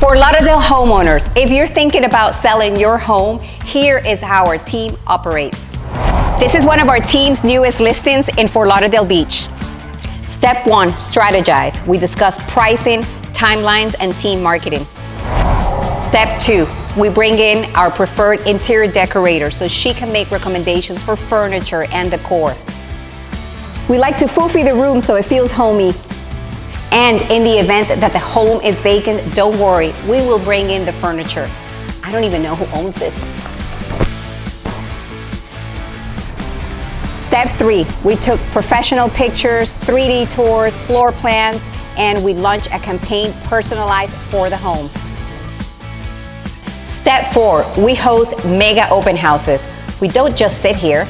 Fort Lauderdale homeowners, if you're thinking about selling your home, here is how our team operates. This is one of our team's newest listings in Fort Lauderdale Beach. Step 1, strategize. We discuss pricing, timelines, and team marketing. Step 2, we bring in our preferred interior decorator so she can make recommendations for furniture and decor. We like to foofy the room so it feels homey. And in the event that the home is vacant, don't worry, we will bring in the furniture. I don't even know who owns this. Step 3, we took professional pictures, 3D tours, floor plans, and we launched a campaign personalized for the home. Step 4, we host mega open houses. We don't just sit here.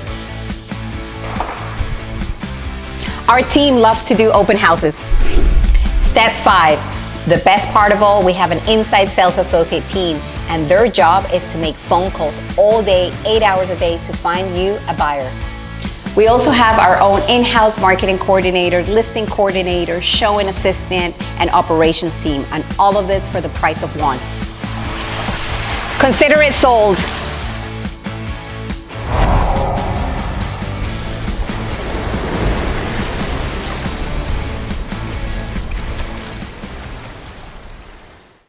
Our team loves to do open houses. Step 5, the best part of all, we have an inside sales associate team, and their job is to make phone calls all day, 8 hours a day to find you a buyer. We also have our own in-house marketing coordinator, listing coordinator, showing assistant, and operations team, and all of this for the price of one. Consider it sold.